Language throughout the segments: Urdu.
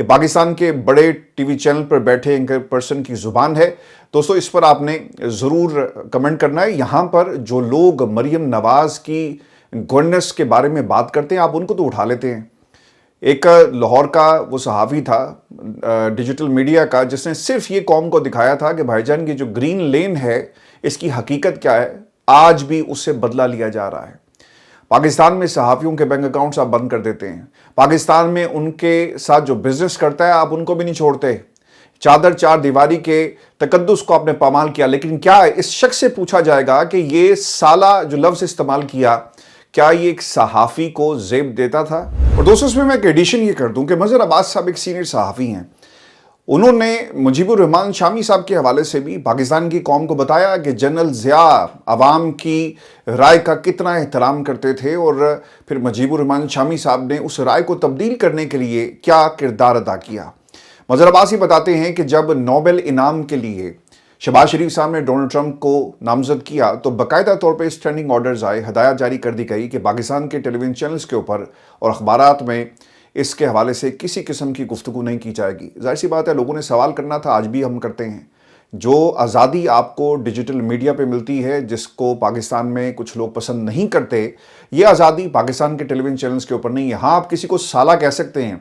یہ پاکستان کے بڑے ٹی وی چینل پر بیٹھے اینکر پرسن کی زبان ہے. دوستو اس پر آپ نے ضرور کمنٹ کرنا ہے. یہاں پر جو لوگ مریم نواز کی گورننس کے بارے میں بات کرتے ہیں آپ ان کو تو اٹھا لیتے ہیں. ایک لاہور کا وہ صحافی تھا ڈیجیٹل میڈیا کا جس نے صرف یہ قوم کو دکھایا تھا کہ بھائی جان کی جو گرین لین ہے اس کی حقیقت کیا ہے. آج بھی اس سے بدلہ لیا جا رہا ہے. پاکستان میں صحافیوں کے بینک اکاؤنٹس آپ بند کر دیتے ہیں. پاکستان میں ان کے ساتھ جو بزنس کرتا ہے آپ ان کو بھی نہیں چھوڑتے. چادر چار دیواری کے تقدس کو آپ نے پامال کیا. لیکن کیا اس شخص سے پوچھا جائے گا کہ یہ سالہ جو لفظ استعمال کیا کیا یہ ایک صحافی کو زیب دیتا تھا؟ اور دوستوں اس میں ایک ایڈیشن یہ کر دوں کہ مظہر عباس صاحب ایک سینئر صحافی ہیں. انہوں نے مجیب الرحمان شامی صاحب کے حوالے سے بھی پاکستان کی قوم کو بتایا کہ جنرل ضیاء عوام کی رائے کا کتنا احترام کرتے تھے اور پھر مجیب الرحمان شامی صاحب نے اس رائے کو تبدیل کرنے کے لیے کیا کردار ادا کیا. مظہر عباس یہ بتاتے ہیں کہ جب نوبل انعام کے لیے شہباز شریف صاحب نے ڈونلڈ ٹرمپ کو نامزد کیا تو باقاعدہ طور پہ اسٹینڈنگ آرڈرز آئے, ہدایات جاری کر دی گئی کہ پاکستان کے ٹیلی ویژن چینلز کے اوپر اور اخبارات میں اس کے حوالے سے کسی قسم کی گفتگو نہیں کی جائے گی. ظاہر سی بات ہے لوگوں نے سوال کرنا تھا, آج بھی ہم کرتے ہیں. جو آزادی آپ کو ڈیجیٹل میڈیا پہ ملتی ہے جس کو پاکستان میں کچھ لوگ پسند نہیں کرتے, یہ آزادی پاکستان کے ٹیلی ویژن چینلز کے اوپر نہیں ہے. ہاں آپ کسی کو سالہ کہہ سکتے ہیں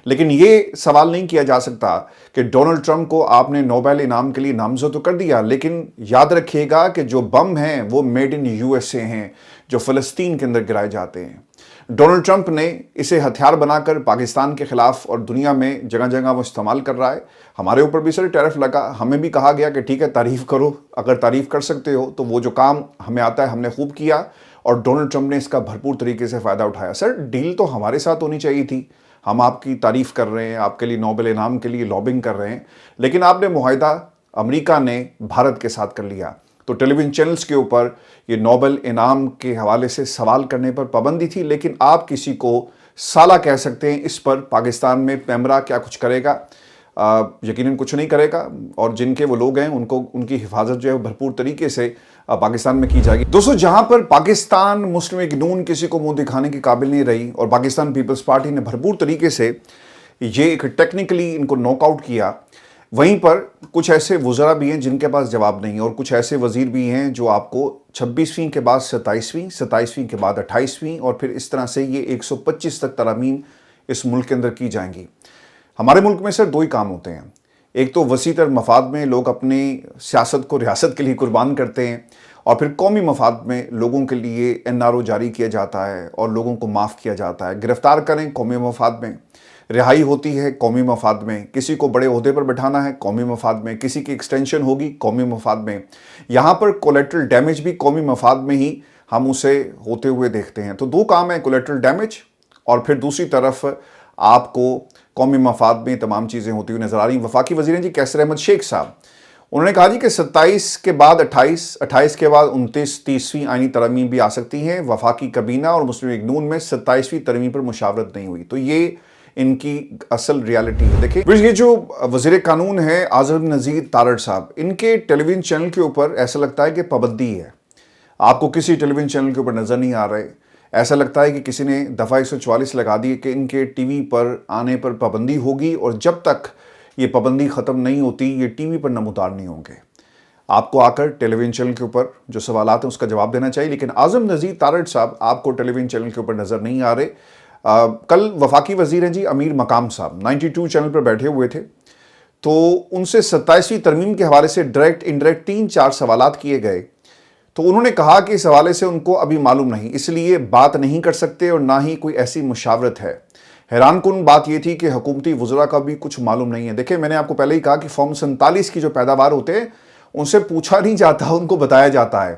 لیکن یہ سوال نہیں کیا جا سکتا کہ ڈونلڈ ٹرمپ کو آپ نے نوبل انعام کے لیے نامزد تو کر دیا لیکن یاد رکھیے گا کہ جو بم ہیں وہ made in U S A ہیں جو فلسطین کے اندر گرائے جاتے ہیں. ڈونلڈ ٹرمپ نے اسے ہتھیار بنا کر پاکستان کے خلاف اور دنیا میں جگہ جگہ وہ استعمال کر رہا ہے. ہمارے اوپر بھی سر ٹیرف لگا, ہمیں بھی کہا گیا کہ ٹھیک ہے تعریف کرو, اگر تعریف کر سکتے ہو تو وہ جو کام ہمیں آتا ہے ہم نے خوب کیا اور ڈونلڈ ٹرمپ نے اس کا بھرپور طریقے سے فائدہ اٹھایا. سر ڈیل تو ہمارے ساتھ ہونی چاہیے تھی. ہم آپ کی تعریف کر رہے ہیں, آپ کے لیے نوبل انعام کے لیے لابنگ کر رہے ہیں, لیکن آپ نے معاہدہ امریکہ نے بھارت کے ساتھ کر لیا. تو ٹیلی ویژن چینلز کے اوپر یہ نوبل انعام کے حوالے سے سوال کرنے پر پابندی تھی, لیکن آپ کسی کو سالہ کہہ سکتے ہیں. اس پر پاکستان میں پیمرا کیا کچھ کرے گا؟ یقیناً کچھ نہیں کرے گا, اور جن کے وہ لوگ ہیں ان کی حفاظت جو ہے بھرپور طریقے سے پاکستان میں کی جائے گی. دوستو جہاں پر پاکستان مسلم لیگ نون کسی کو منہ دکھانے کے قابل نہیں رہی اور پاکستان پیپلز پارٹی نے بھرپور طریقے سے یہ ایک ٹیکنیکلی ان کو ناک آؤٹ کیا, وہیں پر کچھ ایسے وزراء بھی ہیں جن کے پاس جواب نہیں, اور کچھ ایسے وزیر بھی ہیں جو آپ کو 26ویں کے بعد 27ویں, 27ویں کے بعد 28ویں اور پھر اس طرح سے یہ 125 تک ترامیم اس ملک کے اندر کی جائیں گی. ہمارے ملک میں سر دو ہی کام ہوتے ہیں. ایک تو وسیع تر مفاد میں لوگ اپنی سیاست کو ریاست کے لیے قربان کرتے ہیں, اور پھر قومی مفاد میں لوگوں کے لیے NRO جاری کیا جاتا ہے اور لوگوں کو معاف کیا جاتا ہے. گرفتار کریں قومی مفاد میں, رہائی ہوتی ہے قومی مفاد میں, کسی کو بڑے عہدے پر بٹھانا ہے قومی مفاد میں, کسی کی ایکسٹینشن ہوگی قومی مفاد میں. یہاں پر کولیٹرل ڈیمیج بھی قومی مفاد میں ہی ہم اسے ہوتے ہوئے دیکھتے ہیں. تو دو کام ہیں, کولیٹرل ڈیمیج اور پھر دوسری طرف آپ کو قومی مفاد میں تمام چیزیں ہوتی ہوئی نظر آ رہی ہیں. وفاقی وزیر ہیں جی کیسر احمد شیخ صاحب, انہوں نے کہا جی کہ 27 کے بعد 28, 28 کے بعد 29, 30ویں آئینی ترامیم بھی آ سکتی ہیں. وفاقی کابینہ اور مسلم لیگ نون میں 27ویں ترمیم پر مشاورت نہیں ہوئی. تو یہ ان کی اصل ریالٹی ہے. دیکھیں یہ جو وزیر قانون ہے اعظم نذیر تارڑ صاحب, ان کے ٹیلی ویژن چینل کے اوپر ایسا لگتا ہے کہ پابندی ہے. آپ کو کسی ٹیلی ویژن چینل کے اوپر نظر نہیں آ رہے. ایسا لگتا ہے کہ کسی نے دفعہ 144 لگا دی کہ ان کے ٹی وی پر آنے پر پابندی ہوگی, اور جب تک یہ پابندی ختم نہیں ہوتی یہ ٹی وی پر نمودار نہیں ہوں گے. آپ کو آ کر ٹیلی ویژن چینل کے اوپر جو سوالات ہیں اس کا جواب دینا چاہیے. لیکن اعظم نذیر تارڑ صاحب آپ کو ٹیلی ویژن چینل کے اوپر نظر نہیں آ رہے. کل وفاقی وزیر ہیں جی امیر مقام صاحب 92 چینل پر بیٹھے ہوئے تھے, تو ان سے 27ویں ترمیم کے حوالے سے ڈائریکٹ انڈائریکٹ 3-4 سوالات کیے گئے. تو انہوں نے کہا کہ اس حوالے سے ان کو ابھی معلوم نہیں, اس لیے بات نہیں کر سکتے اور نہ ہی کوئی ایسی مشاورت ہے. حیران کن بات یہ تھی کہ حکومتی وزراء کا بھی کچھ معلوم نہیں ہے. دیکھیں میں نے آپ کو پہلے ہی کہا کہ فارم 47 کی جو پیداوار ہوتے ہیں ان سے پوچھا نہیں جاتا, ان کو بتایا جاتا ہے.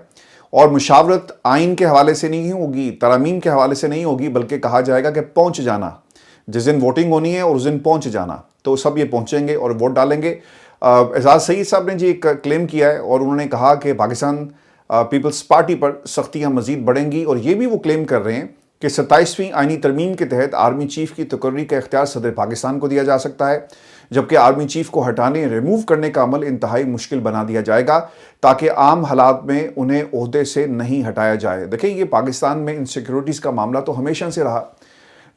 اور مشاورت آئین کے حوالے سے نہیں ہوگی, ترامیم کے حوالے سے نہیں ہوگی, بلکہ کہا جائے گا کہ پہنچ جانا, جس دن ووٹنگ ہونی ہے اور اس دن پہنچ جانا, تو سب یہ پہنچیں گے اور ووٹ ڈالیں گے. اعزاز سعید صاحب نے جی ایک کلیم کیا ہے اور انہوں نے کہا کہ پاکستان پیپلز پارٹی پر سختیاں مزید بڑھیں گی, اور یہ بھی وہ کلیم کر رہے ہیں کہ 27ویں آئینی ترمیم کے تحت آرمی چیف کی تقرری کا اختیار صدر پاکستان کو دیا جا سکتا ہے, جبکہ آرمی چیف کو ہٹانے ریموو کرنے کا عمل انتہائی مشکل بنا دیا جائے گا تاکہ عام حالات میں انہیں عہدے سے نہیں ہٹایا جائے. دیکھیں یہ پاکستان میں انسیکیورٹیز کا معاملہ تو ہمیشہ سے رہا.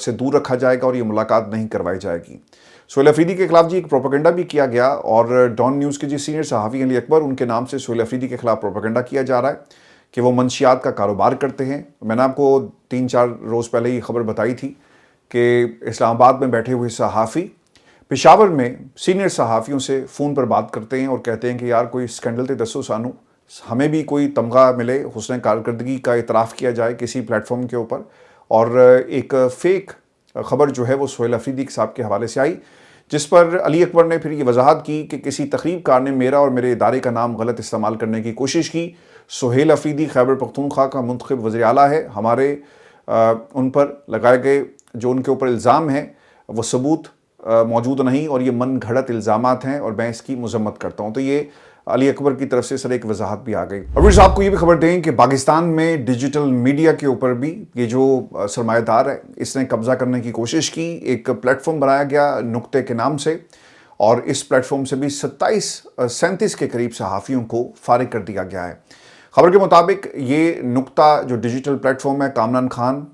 سے دور رکھا جائے گا اور یہ ملاقات نہیں کروائی جائے گی۔ سہیل افریدی کے خلاف جی ایک پروپیگنڈا بھی کیا گیا، اور ڈان نیوز کے جی سینئر صحافی علی اکبر، ان کے نام سے سہیل افریدی کے خلاف پروپیگنڈا کیا جا رہا ہے کہ وہ منشیات کا کاروبار کرتے ہیں۔ میں نے آپ کو 3-4 روز پہلے یہ خبر بتائی تھی کہ اسلام آباد میں بیٹھے ہوئے صحافی پشاور میں سینئر صحافیوں سے فون پر بات کرتے ہیں اور کہتے ہیں کہ یار کوئی سکینڈل تے دسو سانو، ہمیں بھی کوئی تمغہ ملے، حسن کارکردگی کا اعتراف کیا جائے کسی پلیٹ فارم کے اوپر۔ اور ایک فیک خبر جو ہے وہ سہیل افریدی صاحب کے حوالے سے آئی، جس پر علی اکبر نے پھر یہ وضاحت کی کہ کسی تقریب کار نے میرا اور میرے ادارے کا نام غلط استعمال کرنے کی کوشش کی۔ سہیل افریدی خیبر پختونخوا کا منتخب وزیر اعلیٰ ہے، ہمارے ان پر لگائے گئے جو ان کے اوپر الزام ہیں وہ ثبوت موجود نہیں، اور یہ من گھڑت الزامات ہیں، اور میں اس کی مذمت کرتا ہوں۔ تو یہ علی اکبر کی طرف سے سر ایک وضاحت بھی آ گئی۔ اور پھر آپ کو یہ بھی خبر دیں کہ پاکستان میں ڈیجیٹل میڈیا کے اوپر بھی یہ جو سرمایہ دار ہے اس نے قبضہ کرنے کی کوشش کی۔ ایک پلیٹ فارم بنایا گیا نقطے کے نام سے، اور اس پلیٹ فارم سے بھی 37 کے قریب صحافیوں کو فارغ کر دیا گیا ہے۔ خبر کے مطابق یہ نقطہ جو ڈیجیٹل پلیٹ فارم ہے، کامران خان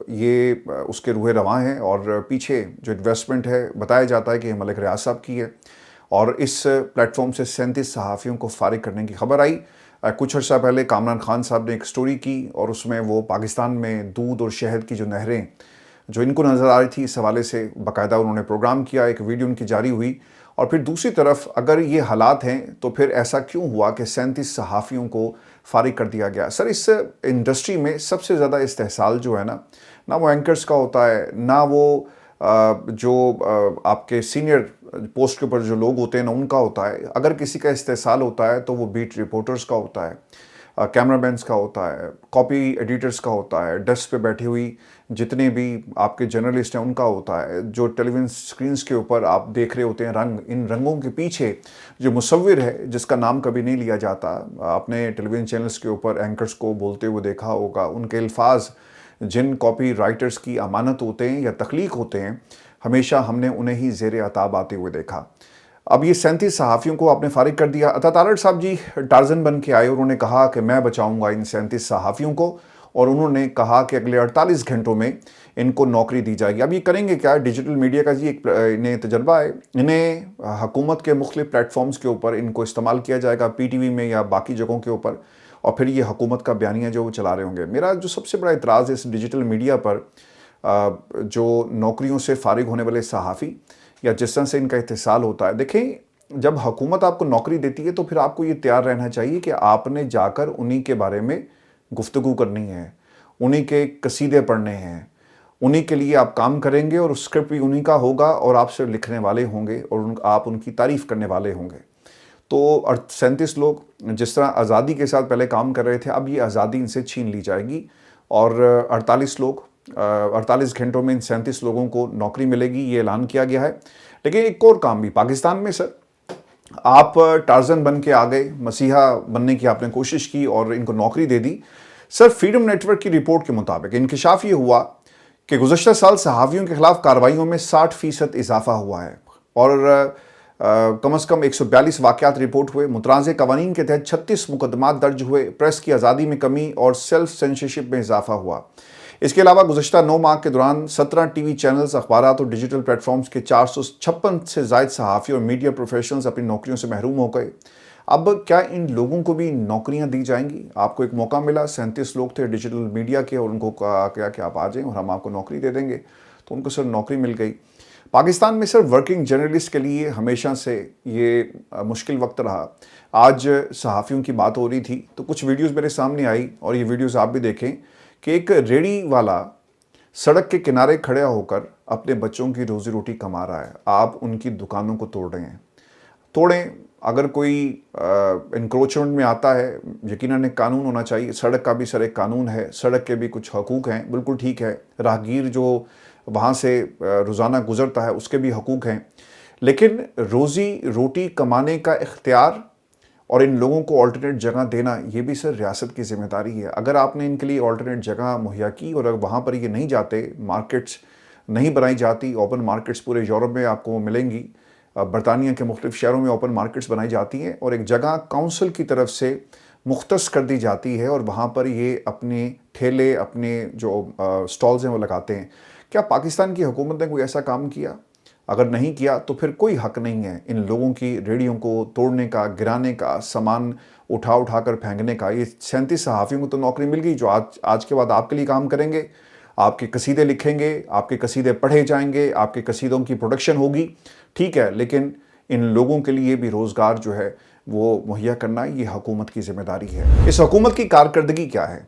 یہ اس کے روح رواں ہیں، اور پیچھے جو انویسٹمنٹ ہے بتایا جاتا ہے کہ ملک ریاض صاحب کی ہے، اور اس پلیٹ فارم سے 37 صحافیوں کو فارغ کرنے کی خبر آئی۔ کچھ عرصہ پہلے کامران خان صاحب نے ایک سٹوری کی، اور اس میں وہ پاکستان میں دودھ اور شہد کی جو نہریں جو ان کو نظر آ رہی تھی اس حوالے سے باقاعدہ انہوں نے پروگرام کیا، ایک ویڈیو ان کی جاری ہوئی۔ اور پھر دوسری طرف اگر یہ حالات ہیں تو پھر ایسا کیوں ہوا کہ 37 صحافیوں کو فارغ کر دیا گیا؟ سر اس انڈسٹری میں سب سے زیادہ استحصال جو ہے نہ وہ اینکرز کا ہوتا ہے، نہ وہ جو آپ کے سینئر پوسٹ کے اوپر جو لوگ ہوتے ہیں نا ان کا ہوتا ہے۔ اگر کسی کا استحصال ہوتا ہے تو وہ بیٹ رپورٹرز کا ہوتا ہے، کیمرہ مینز کا ہوتا ہے، کاپی ایڈیٹرز کا ہوتا ہے، ڈیسک پہ بیٹھی ہوئی جتنے بھی آپ کے جرنلسٹ ہیں ان کا ہوتا ہے، جو ٹیلی ویژن سکرینز کے اوپر آپ دیکھ رہے ہوتے ہیں رنگ، ان رنگوں کے پیچھے جو مصور ہے جس کا نام کبھی نہیں لیا جاتا۔ آپ نے ٹیلی ویژن چینلز کے اوپر اینکرز کو بولتے ہوئے دیکھا ہوگا، ان کے الفاظ جن کاپی رائٹرز کی امانت ہوتے ہیں یا تخلیق ہوتے ہیں، ہمیشہ ہم نے انہیں ہی زیر عتاب آتے ہوئے دیکھا۔ اب یہ 37 صحافیوں کو آپ نے فارغ کر دیا۔ عطا تارڑ صاحب جی ٹارزن بن کے آئے، اور انہوں نے کہا کہ میں بچاؤں گا ان 37 صحافیوں کو، اور انہوں نے کہا کہ اگلے 48 گھنٹوں میں ان کو نوکری دی جائے گی۔ اب یہ کریں گے کیا؟ ڈیجیٹل میڈیا کا جی ایک انہیں تجربہ ہے، انہیں حکومت کے مختلف پلیٹ فارمز کے اوپر ان کو استعمال کیا جائے گا، پی ٹی وی میں یا باقی جگہوں کے اوپر، اور پھر یہ حکومت کا بیانیہ جو وہ چلا رہے ہوں گے۔ میرا جو سب سے بڑا اعتراض ہے اس ڈیجیٹل میڈیا پر، جو نوکریوں سے فارغ ہونے والے صحافی یا جس طرح سے ان کا اتصال ہوتا ہے، دیکھیں جب حکومت آپ کو نوکری دیتی ہے تو پھر آپ کو یہ تیار رہنا چاہیے کہ آپ نے جا کر انہی کے بارے میں گفتگو کرنی ہے، انہی کے قصیدے پڑھنے ہیں، انہی کے لیے آپ کام کریں گے، اور اسکرپٹ بھی انہی کا ہوگا، اور آپ سے لکھنے والے ہوں گے، اور آپ ان کی تعریف کرنے والے ہوں گے۔ تو 37 لوگ جس طرح آزادی کے ساتھ پہلے کام کر رہے تھے، اب یہ آزادی ان سے چھین لی جائے گی، اور 48 گھنٹوں میں ان 37 لوگوں کو نوکری ملے گی، یہ اعلان کیا گیا ہے۔ لیکن ایک اور کام بھی پاکستان میں سر، آپ ٹارزن بن کے آ گئے، مسیحا بننے کی آپ نے کوشش کی اور ان کو نوکری دے دی۔ سر فریڈم نیٹ ورک کی رپورٹ کے مطابق انکشاف یہ ہوا کہ گزشتہ سال صحافیوں کے خلاف کارروائیوں میں 60% اضافہ ہوا ہے، اور کم از کم 142 واقعات رپورٹ ہوئے۔ متنازع قوانین کے تحت 36 مقدمات درج ہوئے، پریس کی آزادی میں کمی اور سیلف سینسرشپ میں اضافہ ہوا۔ اس کے علاوہ گزشتہ 9 ماہ کے دوران 17 ٹی وی چینلز، اخبارات اور ڈیجیٹل پلیٹ فارمز کے 456 سے زائد صحافی اور میڈیا پروفیشنلز اپنی نوکریوں سے محروم ہو گئے۔ اب کیا ان لوگوں کو بھی نوکریاں دی جائیں گی؟ آپ کو ایک موقع ملا، 37 لوگ تھے ڈیجیٹل میڈیا کے، اور ان کو کہا کہ آپ آ جائیں اور ہم آپ کو نوکری دے دیں گے، تو ان کو سر نوکری مل گئی۔ پاکستان میں سر ورکنگ جرنلسٹ کے لیے ہمیشہ سے یہ مشکل وقت رہا۔ آج صحافیوں کی بات ہو رہی تھی تو کچھ ویڈیوز میرے سامنے آئی، اور یہ ویڈیوز آپ بھی دیکھیں کہ ایک ریڑھی والا سڑک کے کنارے کھڑے ہو کر اپنے بچوں کی روزی روٹی کما رہا ہے، آپ ان کی دکانوں کو توڑ رہے ہیں۔ توڑیں، اگر کوئی انکروچمنٹ میں آتا ہے یقیناً ایک قانون ہونا چاہیے، سڑک کا بھی سر ایک قانون ہے، سڑک کے بھی کچھ حقوق ہیں، بالکل ٹھیک ہے، راہگیر جو وہاں سے روزانہ گزرتا ہے اس کے بھی حقوق ہیں، لیکن روزی روٹی کمانے کا اختیار اور ان لوگوں کو آلٹرنیٹ جگہ دینا یہ بھی سر ریاست کی ذمہ داری ہے۔ اگر آپ نے ان کے لیے آلٹرنیٹ جگہ مہیا کی اور اگر وہاں پر یہ نہیں جاتے، مارکیٹس نہیں بنائی جاتی، اوپن مارکیٹس پورے یورپ میں آپ کو ملیں گی، برطانیہ کے مختلف شہروں میں اوپن مارکیٹس بنائی جاتی ہیں، اور ایک جگہ کونسل کی طرف سے مختص کر دی جاتی ہے، اور وہاں پر یہ اپنے ٹھیلے، اپنے جو سٹالز ہیں وہ لگاتے ہیں۔ کیا پاکستان کی حکومت نے کوئی ایسا کام کیا؟ اگر نہیں کیا تو پھر کوئی حق نہیں ہے ان لوگوں کی ریڑھیوں کو توڑنے کا، گرانے کا، سامان اٹھا کر پھینکنے کا۔ یہ 37 صحافیوں کو تو نوکری مل گئی جو آج کے بعد آپ کے لیے کام کریں گے، آپ کے قصیدے لکھیں گے، آپ کے قصیدے پڑھے جائیں گے، آپ کے قصیدوں کی پروڈکشن ہوگی، ٹھیک ہے، لیکن ان لوگوں کے لیے بھی روزگار جو ہے وہ مہیا کرنا یہ حکومت کی ذمہ داری ہے۔ اس حکومت کی کارکردگی کیا ہے؟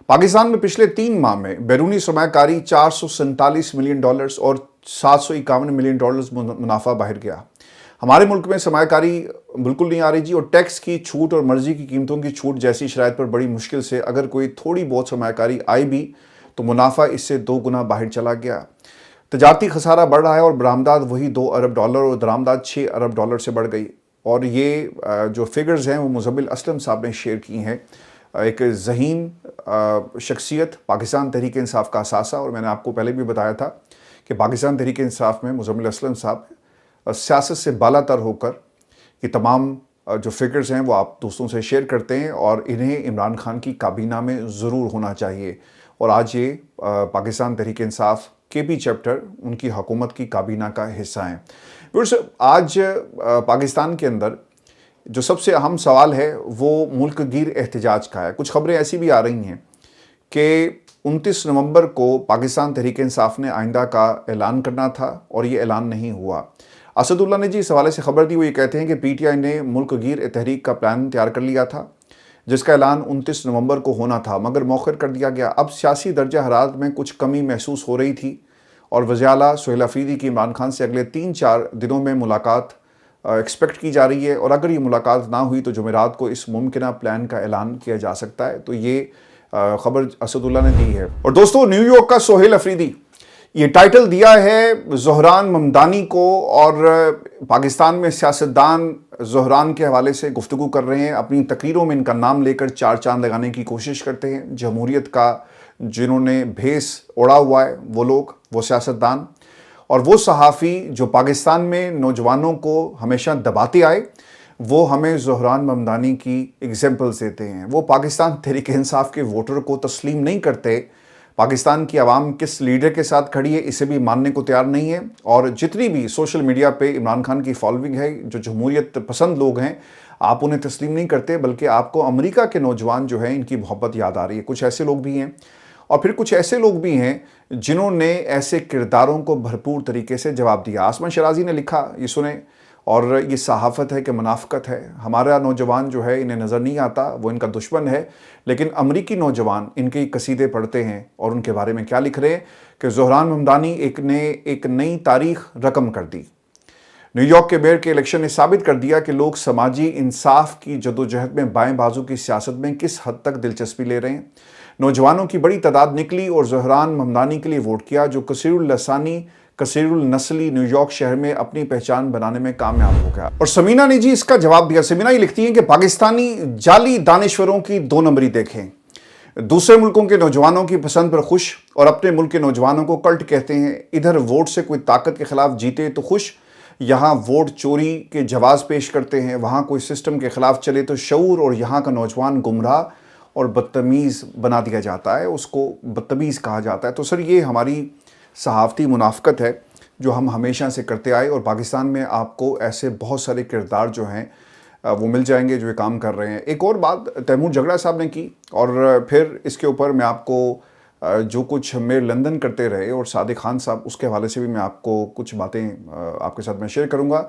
پاکستان میں پچھلے 3 ماہ میں بیرونی سرمایہ کاری $447 ملین اور $751 ملین منافع باہر گیا۔ ہمارے ملک میں سرمایہ کاری بالکل نہیں آ رہی جی، اور ٹیکس کی چھوٹ اور مرضی کی قیمتوں کی چھوٹ جیسی شرائط پر بڑی مشکل سے اگر کوئی تھوڑی بہت سرمایہ کاری آئی بھی تو منافع اس سے 2 گنا باہر چلا گیا۔ تجارتی خسارہ بڑھ رہا ہے اور برآمدات وہی $2 ارب اور درآمدات $6 ارب سے بڑھ گئی، اور یہ جو فگرز ہیں وہ مزمل اسلم صاحب نے شیئر کی ہیں، ایک ذہین شخصیت، پاکستان تحریک انصاف کا اثاثہ، اور میں نے آپ کو پہلے بھی بتایا تھا کہ پاکستان تحریک انصاف میں مزمل اسلم صاحب سیاست سے بالا تر ہو کر یہ تمام جو فگرز ہیں وہ آپ دوستوں سے شیئر کرتے ہیں، اور انہیں عمران خان کی کابینہ میں ضرور ہونا چاہیے، اور آج یہ پاکستان تحریک انصاف کے پی چیپٹر ان کی حکومت کی کابینہ کا حصہ ہیں۔ آج پاکستان کے اندر جو سب سے اہم سوال ہے وہ ملک گیر احتجاج کا ہے۔ کچھ خبریں ایسی بھی آ رہی ہیں کہ 29 نومبر کو پاکستان تحریک انصاف نے آئندہ کا اعلان کرنا تھا اور یہ اعلان نہیں ہوا۔ اسد اللہ نے جی اس حوالے سے خبر دی، وہ یہ کہتے ہیں کہ پی ٹی آئی نے ملک گیر تحریک کا پلان تیار کر لیا تھا جس کا اعلان 29 نومبر کو ہونا تھا، مگر مؤخر کر دیا گیا۔ اب سیاسی درجہ حرارت میں کچھ کمی محسوس ہو رہی تھی، اور وزیر اعلیٰ سہیل افریدی کی عمران خان سے اگلے 3-4 دنوں میں ملاقات ایکسپیکٹ کی جا رہی ہے، اور اگر یہ ملاقات نہ ہوئی تو جمعرات کو اس ممکنہ پلان کا اعلان کیا جا سکتا ہے۔ تو یہ خبر اسد اللہ نے دی ہے۔ اور دوستو، نیو یارک کا سہیل افریدی یہ ٹائٹل دیا ہے زہران ممدانی کو، اور پاکستان میں سیاستدان زہران کے حوالے سے گفتگو کر رہے ہیں، اپنی تقریروں میں ان کا نام لے کر 4 چاند لگانے کی کوشش کرتے ہیں۔ جمہوریت کا جنہوں نے بھیس اڑا ہوا ہے وہ لوگ، وہ سیاستدان اور وہ صحافی جو پاکستان میں نوجوانوں کو ہمیشہ دباتے آئے، وہ ہمیں زہران ممدانی کی ایگزامپلز دیتے ہیں۔ وہ پاکستان تحریک انصاف کے ووٹر کو تسلیم نہیں کرتے، پاکستان کی عوام کس لیڈر کے ساتھ کھڑی ہے اسے بھی ماننے کو تیار نہیں ہے، اور جتنی بھی سوشل میڈیا پہ عمران خان کی فالوئنگ ہے، جو جمہوریت پسند لوگ ہیں، آپ انہیں تسلیم نہیں کرتے، بلکہ آپ کو امریکہ کے نوجوان جو ہیں ان کی محبت یاد آ رہی ہے۔ کچھ ایسے لوگ بھی ہیں، اور پھر کچھ ایسے لوگ بھی ہیں جنہوں نے ایسے کرداروں کو بھرپور طریقے سے جواب دیا۔ آسمان شرازی نے لکھا، یہ سنیں، اور یہ صحافت ہے کہ منافقت ہے؟ ہمارا نوجوان جو ہے انہیں نظر نہیں آتا، وہ ان کا دشمن ہے، لیکن امریکی نوجوان ان کے قصیدے پڑھتے ہیں، اور ان کے بارے میں کیا لکھ رہے ہیں کہ زہران ممدانی ایک نئی تاریخ رقم کر دی۔ نیو یارک کے میئر کے الیکشن نے ثابت کر دیا کہ لوگ سماجی انصاف کی جدوجہد میں بائیں بازو کی سیاست میں کس حد تک دلچسپی لے رہے ہیں۔ نوجوانوں کی بڑی تعداد نکلی اور زہران ممدانی کے لیے ووٹ کیا، جو کثیر اللسانی، کثیر النسلی نیو یارک شہر میں اپنی پہچان بنانے میں کامیاب ہو گیا۔ اور سمینہ نے جی اس کا جواب دیا۔ سمینہ یہ لکھتی ہیں کہ پاکستانی جعلی دانشوروں کی 2 نمبری دیکھیں، دوسرے ملکوں کے نوجوانوں کی پسند پر خوش اور اپنے ملک کے نوجوانوں کو کلٹ کہتے ہیں۔ ادھر ووٹ سے کوئی طاقت کے خلاف جیتے تو خوش، یہاں ووٹ چوری کے جواز پیش کرتے ہیں، وہاں کوئی سسٹم کے خلاف چلے تو شعور، اور یہاں کا نوجوان گمراہ اور بدتمیز بنا دیا جاتا ہے، اس کو بدتمیز کہا جاتا ہے۔ تو سر یہ ہماری صحافتی منافقت ہے جو ہم ہمیشہ سے کرتے آئے، اور پاکستان میں آپ کو ایسے بہت سارے کردار جو ہیں وہ مل جائیں گے جو یہ کام کر رہے ہیں۔ ایک اور بات تیمور جھگڑا صاحب نے کی، اور پھر اس کے اوپر میں آپ کو جو کچھ میئر لندن کرتے رہے اور صادق خان صاحب، اس کے حوالے سے بھی میں آپ کو کچھ باتیں آپ کے ساتھ میں شیئر کروں گا۔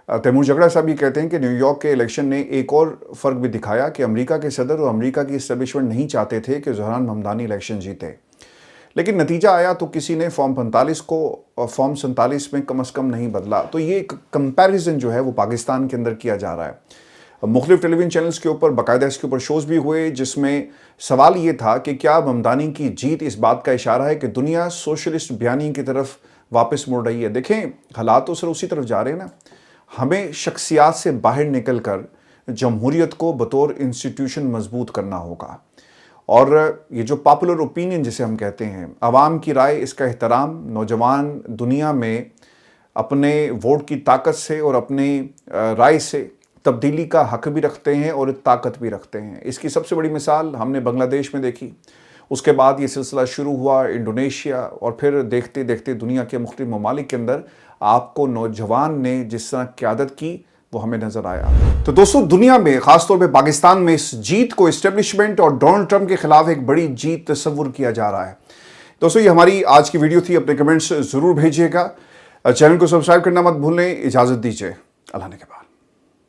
تیمور جھگڑا صاحب یہ کہتے ہیں کہ نیو یارک کے الیکشن نے ایک اور فرق بھی دکھایا کہ امریکہ کے صدر اور امریکہ کی اسٹیبلشمنٹ نہیں چاہتے تھے کہ زہران ممدانی الیکشن جیتے، لیکن نتیجہ آیا تو کسی نے فارم 45 کو فارم 47 میں کم از کم نہیں بدلا۔ تو یہ ایک کمپیریزن جو ہے وہ پاکستان کے اندر کیا جا رہا ہے۔ مختلف ٹیلی ویژن چینلز کے اوپر باقاعدہ اس کے اوپر شوز بھی ہوئے، جس میں سوال یہ تھا کہ کیا ممدانی کی جیت اس بات کا اشارہ ہے کہ دنیا سوشلسٹ بیانی کی طرف واپس مڑ رہی ہے؟ دیکھیں حالات تو سر اسی طرف جا رہے ہیں نا۔ ہمیں شخصیات سے باہر نکل کر جمہوریت کو بطور انسٹیٹیوشن مضبوط کرنا ہوگا، اور یہ جو پاپولر اوپینین جسے ہم کہتے ہیں، عوام کی رائے، اس کا احترام، نوجوان دنیا میں اپنے ووٹ کی طاقت سے اور اپنی رائے سے تبدیلی کا حق بھی رکھتے ہیں اور طاقت بھی رکھتے ہیں۔ اس کی سب سے بڑی مثال ہم نے بنگلہ دیش میں دیکھی۔ اس کے بعد یہ سلسلہ شروع ہوا انڈونیشیا اور پھر دیکھتے دیکھتے دنیا کے مختلف ممالک کے اندر آپ کو نوجوان نے جس طرح قیادت کی وہ ہمیں نظر آیا۔ تو دوستو دنیا میں خاص طور پہ پاکستان میں اس جیت کو اسٹیبلشمنٹ اور ڈونلڈ ٹرمپ کے خلاف ایک بڑی جیت تصور کیا جا رہا ہے۔ دوستو یہ ہماری آج کی ویڈیو تھی، اپنے کمنٹس ضرور بھیجیے گا، چینل کو سبسکرائب کرنا مت بھولیں، اجازت دیجیے، اللہ نے کے بعد۔